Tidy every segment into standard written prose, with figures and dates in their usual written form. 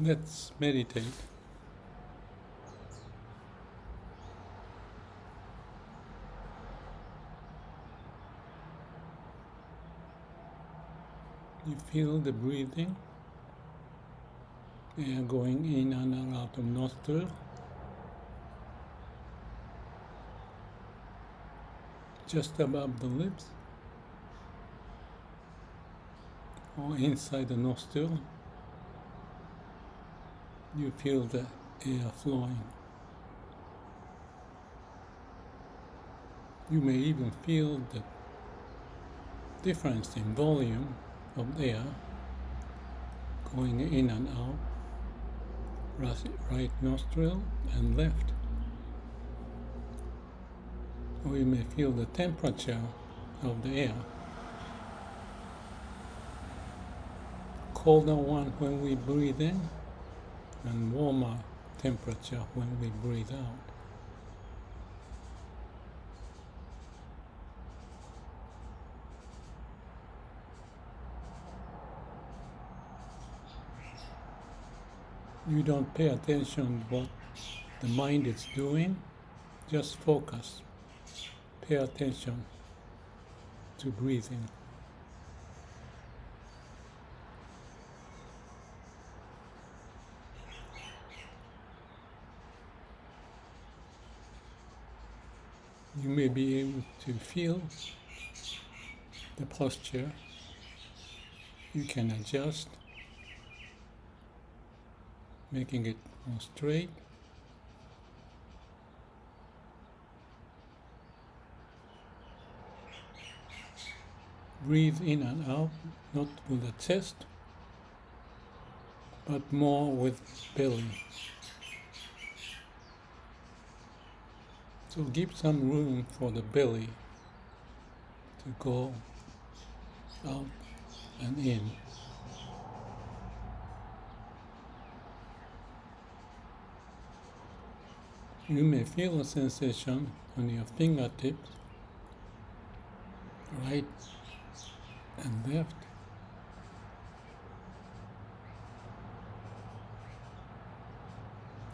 Let's meditate. You feel the breathing, air going in and out of nostril, just above the lips, or inside the nostril. You feel the air flowing. You may even feel the difference in volume of air going in and out, right nostril and left. Or you may feel the temperature of the air. Colder one when we breathe in, and warmer temperature when we breathe out. You don't pay attention to what the mind is doing, just focus. Pay attention to breathing. You may be able to feel the posture. You can adjust, making it more straight. Breathe in and out, not with the chest, but more with belly. So give some room for the belly to go out and in. You may feel a sensation on your fingertips, right and left.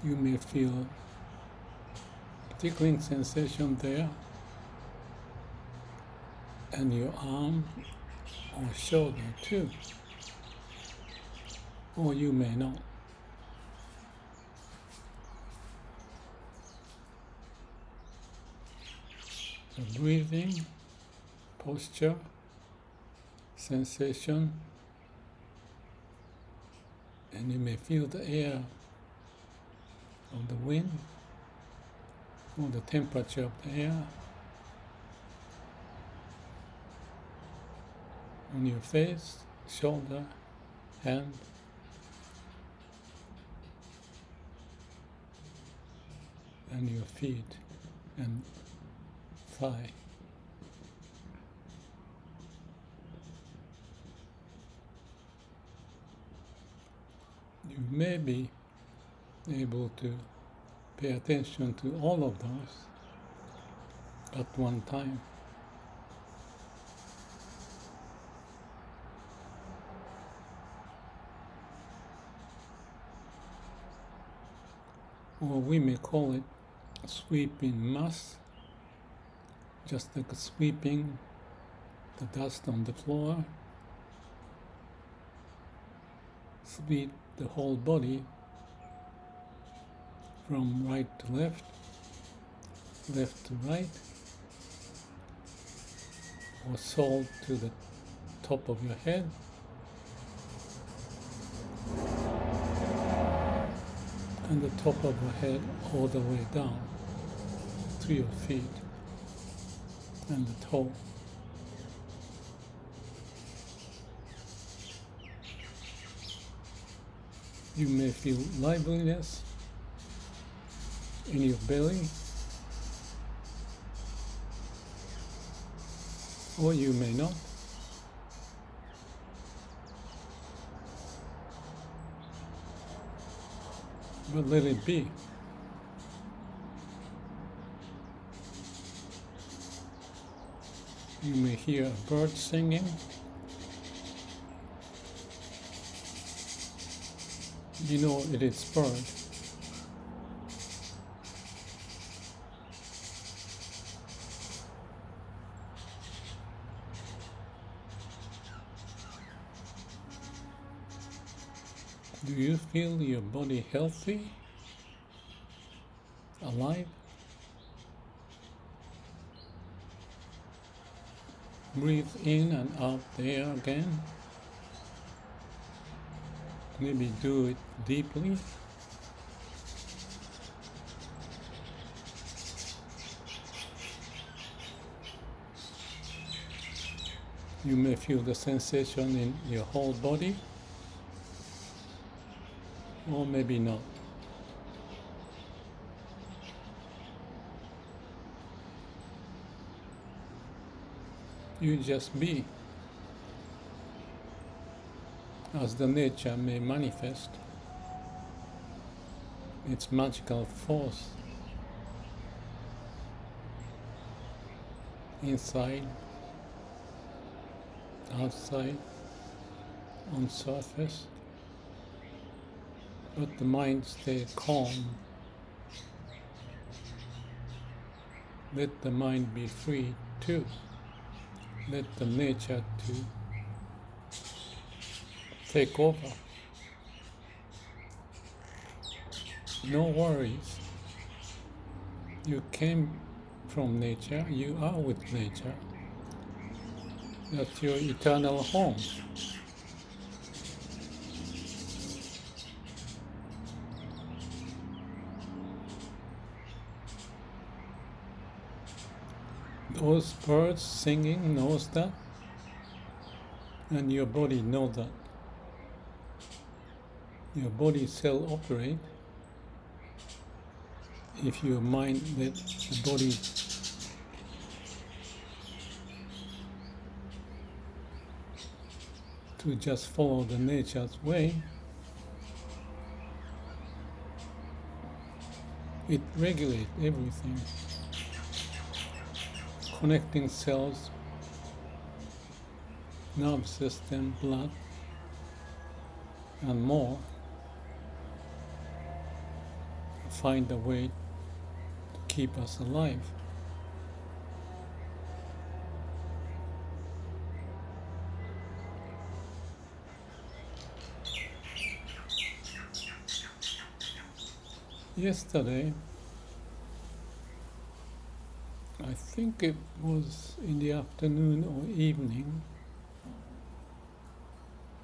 You may feel tickling sensation there, and your arm or shoulder too, or you may not. So breathing, posture, sensation, and you may feel the air of the wind, or the temperature of the air on your face, shoulder, hand, and your feet and thigh. You may be able to pay attention to all of those at one time. Or we may call it sweeping mass, just like sweeping the dust on the floor. Sweep the whole body from right to left, left to right, or sole to the top of your head, and the top of your head all the way down to your feet and the toe. You may feel liveliness in your belly, or you may not. But let it be. You may hear a bird singing. You know it is bird. Do you feel your body healthy, alive? Breathe in and out the air again. Maybe do it deeply. You may feel the sensation in your whole body, or maybe not. You just be, as the nature may manifest its magical force inside, outside, on surface, but the mind stay calm. Let the mind be free too. Let the nature to take over. No worries. You came from nature, you are with nature. That's your eternal home. Those birds singing knows that, and your body knows that. Your body cell operate if your mind let the body to just follow the nature's way. It regulates everything. Connecting cells, nervous system, blood, and more. Find a way to keep us alive. Yesterday, I think it was in the afternoon or evening,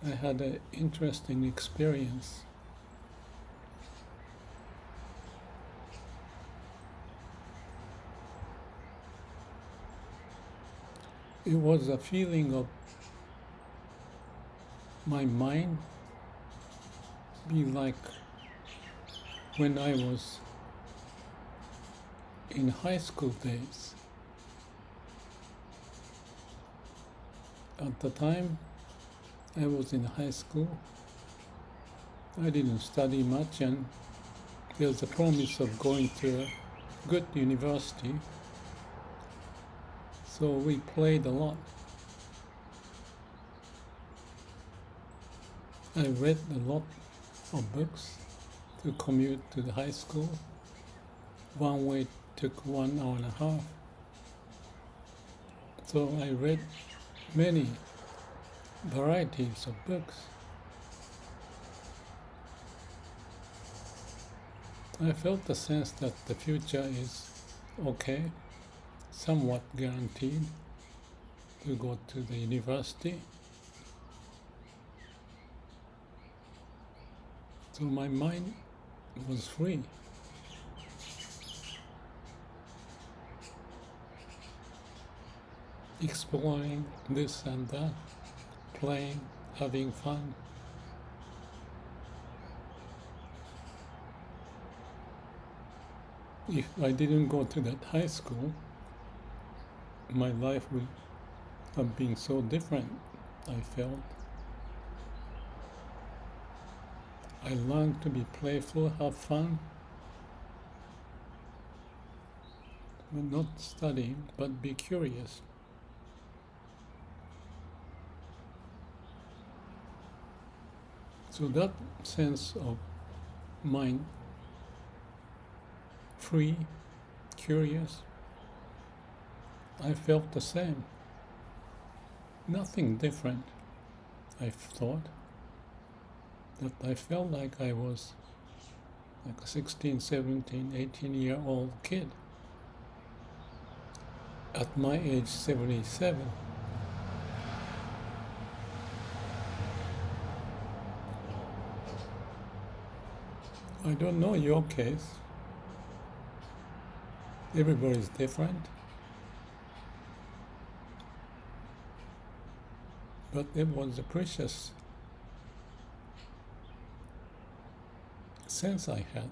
I had an interesting experience. It was a feeling of my mind be like when I was in high school days. At the time I was in high school, I didn't study much, and there's a promise of going to a good university, so we played a lot. I read a lot of books to commute to the high school. One way took 1 hour and a half. So I read many varieties of books. I felt the sense that the future is okay, somewhat guaranteed to go to the university. So my mind was free. Exploring this and that, playing, having fun. If I didn't go to that high school, my life would have been so different, I felt. I learned to be playful, have fun, but not studying, but be curious. So that sense of mind free, curious, I felt the same. Nothing different, I thought. That I felt like I was like a 16, 17, 18-year-old kid at my age 77. I don't know your case. Everybody's different. But it was a precious sense I had,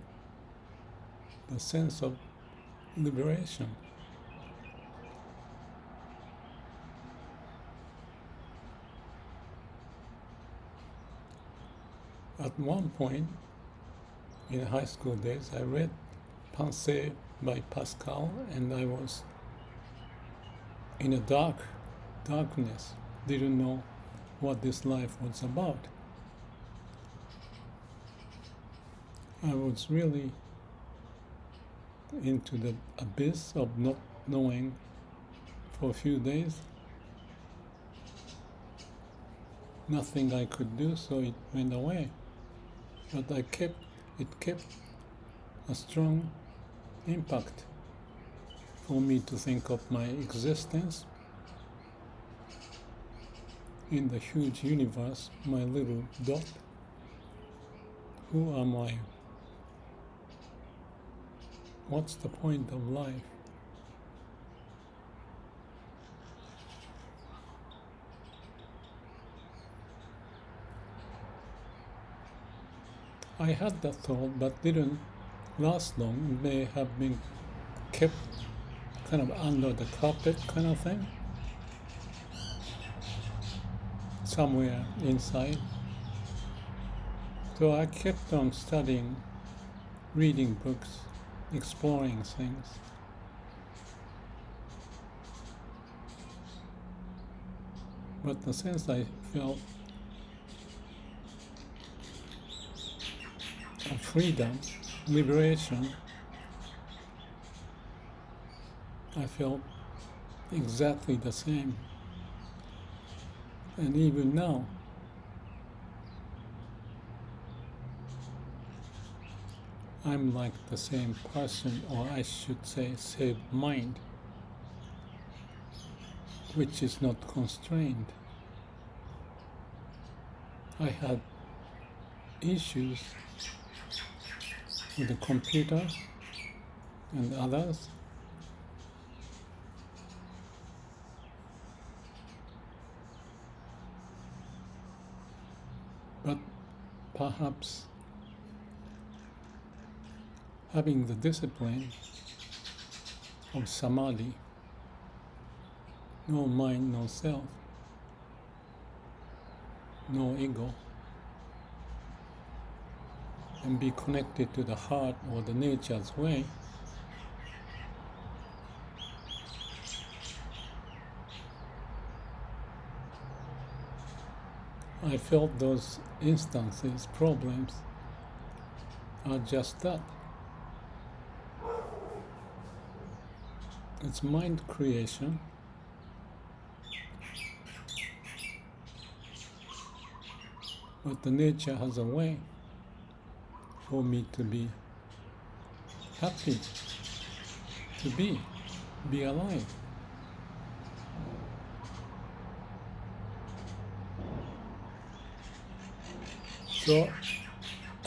the sense of liberation. At one point in high school days, I read Pensées by Pascal, and I was in a darkness, didn't know what this life was about. I was really into the abyss of not knowing for a few days. Nothing I could do, so it went away. But it kept a strong impact for me to think of my existence in the huge universe, my little dot. Who am I? What's the point of life? I had that thought, but didn't last long. It may have been kept kind of under the carpet kind of thing, somewhere inside. So I kept on studying, reading books, exploring things. But the sense I felt of freedom, liberation, I felt exactly the same. And even now, I'm like the same person, or I should say same mind, which is not constrained. I had issues with the computer and others. But perhaps having the discipline of samadhi, no mind, no self, no ego, and be connected to the heart or the nature's way, I felt those instances, problems, are just that. It's mind creation. But the nature has a way for me to be happy, to be alive. So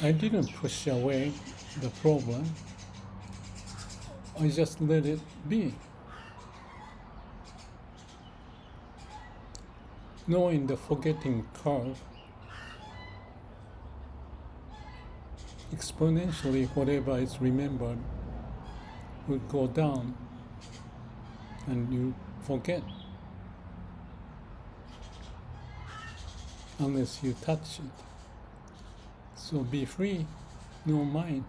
I didn't push away the problem, I just let it be. Knowing the forgetting curve, exponentially whatever is remembered will go down and you forget unless you touch it. So be free, no mind.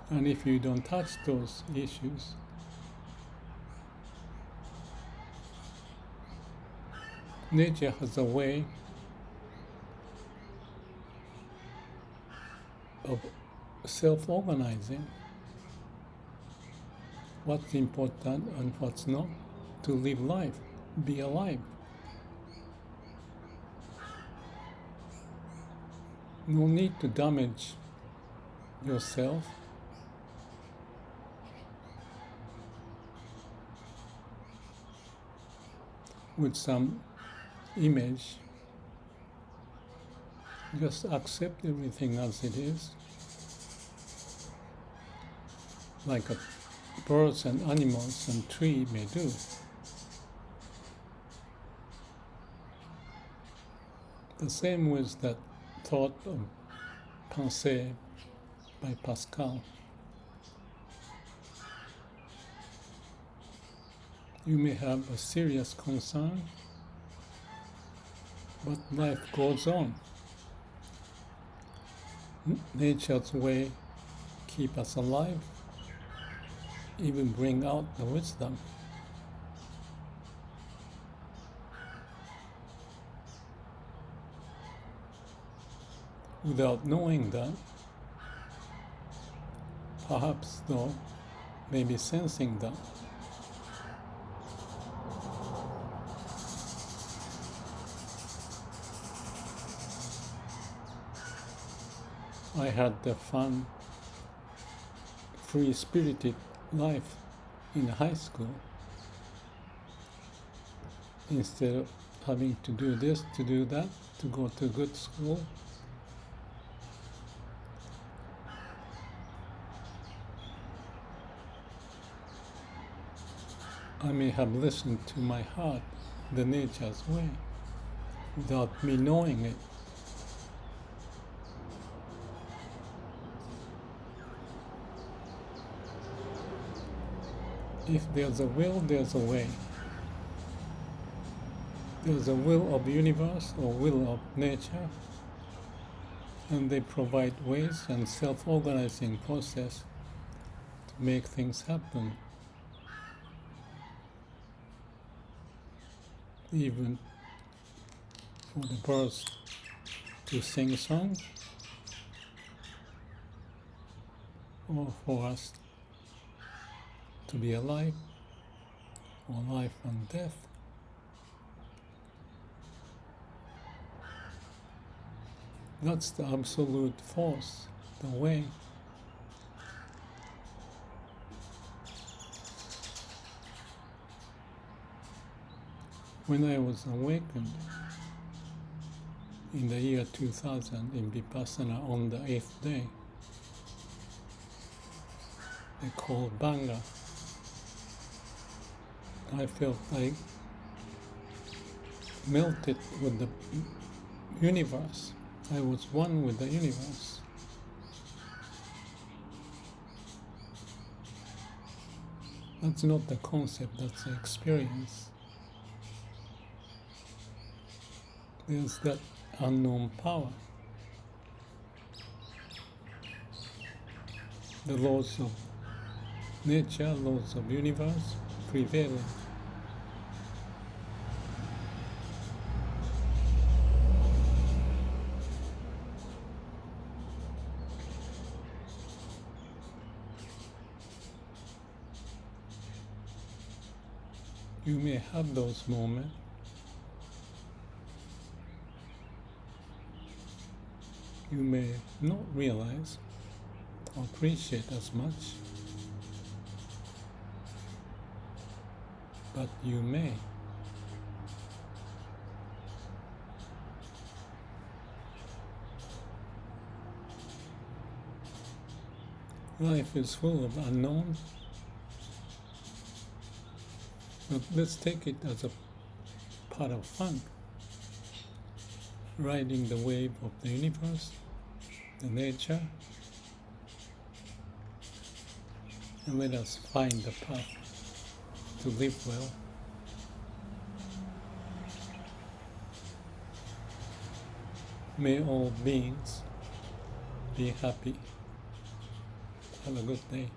And if you don't touch those issues, nature has a way of self-organizing what's important and what's not to live life, be alive. No need to damage yourself with some image. Just accept everything as it is, like birds and animals and tree may do. The same with that thought of Pensées by Pascal. You may have a serious concern, but life goes on. Nature's way keep us alive, even bring out the wisdom. Without knowing that, perhaps though, maybe sensing that. I had the fun, free-spirited life in high school. Instead of having to do this, to do that, to go to good school, I may have listened to my heart, the nature's way, without me knowing it. If there's a will, there's a way. There's a will of the universe or will of nature, and they provide ways and self-organizing process to make things happen. Even for the birds to sing songs, or for us to be alive, or life and death. That's the absolute force, the way. When I was awakened in the year 2000 in Vipassana on the 8th day, they called banga. I felt like melted with the universe. I was one with the universe. That's not the concept, that's the experience. There's that unknown power. The laws of nature, laws of universe prevailing. You may have those moments. You may not realize or appreciate as much, but you may. Life is full of unknowns, but let's take it as a part of fun, riding the wave of the universe, the nature, and let us find the path to live well. May all beings be happy. Have a good day.